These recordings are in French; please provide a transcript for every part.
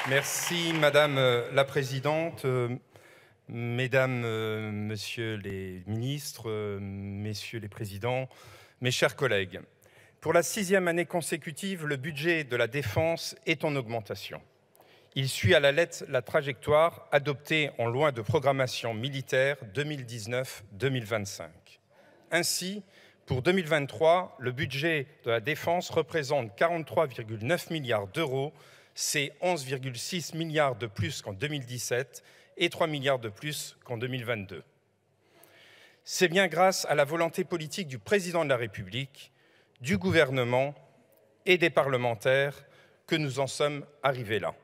Merci Madame la Présidente, Mesdames, Messieurs les ministres, Messieurs les présidents, mes chers collègues. Pour la 6e année consécutive, le budget de la défense est en augmentation. Il suit à la lettre la trajectoire adoptée en loi de programmation militaire 2019-2025. Ainsi, pour 2023, le budget de la défense représente 43,9 milliards d'euros, c'est 11,6 milliards de plus qu'en 2017 et 3 milliards de plus qu'en 2022. C'est bien grâce à la volonté politique du président de la République, du gouvernement et des parlementaires que nous en sommes arrivés là.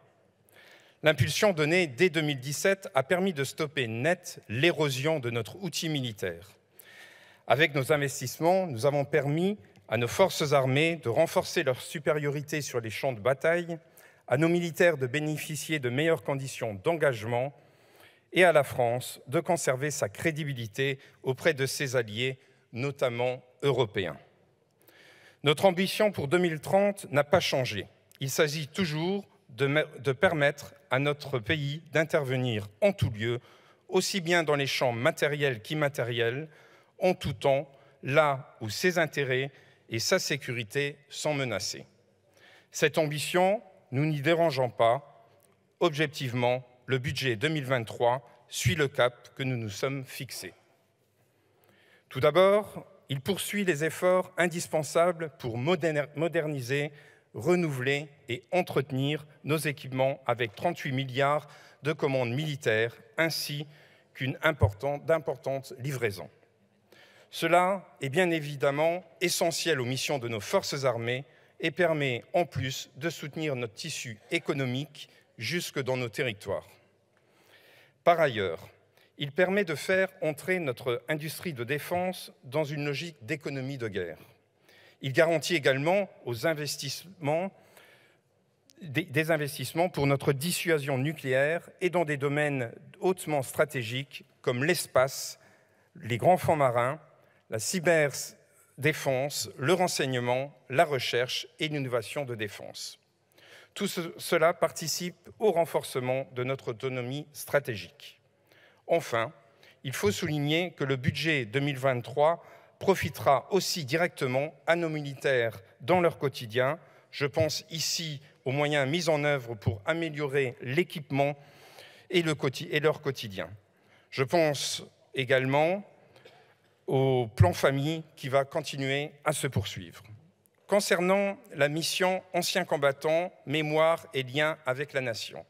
L'impulsion donnée dès 2017 a permis de stopper net l'érosion de notre outil militaire. Avec nos investissements, nous avons permis à nos forces armées de renforcer leur supériorité sur les champs de bataille, à nos militaires de bénéficier de meilleures conditions d'engagement et à la France de conserver sa crédibilité auprès de ses alliés, notamment européens. Notre ambition pour 2030 n'a pas changé. Il s'agit toujours de permettre à notre pays d'intervenir en tout lieu, aussi bien dans les champs matériels qu'immatériels, en tout temps, là où ses intérêts et sa sécurité sont menacés. Cette ambition, nous n'y dérangeons pas. Objectivement, le budget 2023 suit le cap que nous nous sommes fixés. Tout d'abord, il poursuit les efforts indispensables pour moderniser, renouveler et entretenir nos équipements avec 38 milliards de commandes militaires ainsi d'importantes livraisons. Cela est bien évidemment essentiel aux missions de nos forces armées et permet en plus de soutenir notre tissu économique jusque dans nos territoires. Par ailleurs, il permet de faire entrer notre industrie de défense dans une logique d'économie de guerre. Il garantit également des investissements pour notre dissuasion nucléaire et dans des domaines hautement stratégiques comme l'espace, les grands fonds marins, la cyberdéfense, le renseignement, la recherche et l'innovation de défense. Tout cela participe au renforcement de notre autonomie stratégique. Enfin, il faut souligner que le budget 2023 profitera aussi directement à nos militaires dans leur quotidien. Je pense ici aux moyens mis en œuvre pour améliorer l'équipement et leur quotidien. Je pense également au plan famille qui va continuer à se poursuivre. Concernant la mission Anciens combattants, mémoire et lien avec la nation,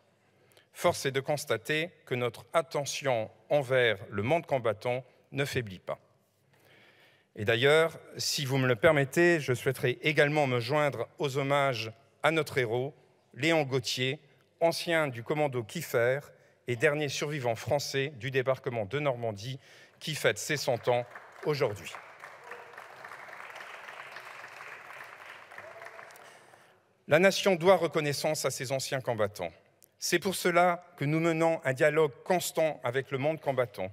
force est de constater que notre attention envers le monde combattant ne faiblit pas. Et d'ailleurs, si vous me le permettez, je souhaiterais également me joindre aux hommages à notre héros, Léon Gauthier, ancien du commando Kiefer et dernier survivant français du débarquement de Normandie, qui fête ses 100 ans aujourd'hui. La nation doit reconnaissance à ses anciens combattants. C'est pour cela que nous menons un dialogue constant avec le monde combattant.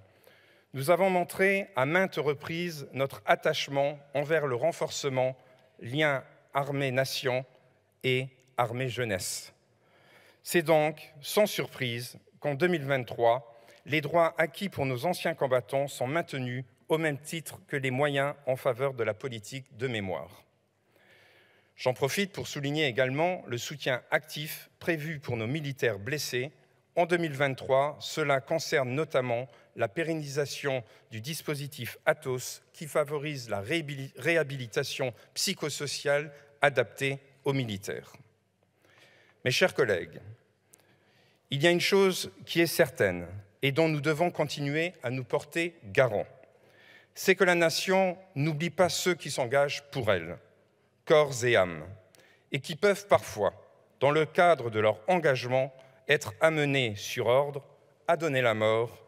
Nous avons montré à maintes reprises notre attachement envers le renforcement lien armée-nation et armée-jeunesse. C'est donc sans surprise qu'en 2023, les droits acquis pour nos anciens combattants sont maintenus au même titre que les moyens en faveur de la politique de mémoire. J'en profite pour souligner également le soutien actif prévu pour nos militaires blessés. En 2023, cela concerne notamment la pérennisation du dispositif Athos qui favorise la réhabilitation psychosociale adaptée aux militaires. Mes chers collègues, il y a une chose qui est certaine et dont nous devons continuer à nous porter garant. C'est que la nation n'oublie pas ceux qui s'engagent pour elle, corps et âme, et qui peuvent parfois, dans le cadre de leur engagement, être amenés sur ordre à donner la mort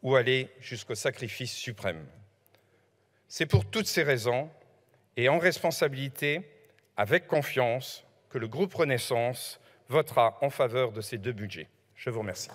ou aller jusqu'au sacrifice suprême. C'est pour toutes ces raisons, et en responsabilité, avec confiance, que le groupe Renaissance votera en faveur de ces deux budgets. Je vous remercie.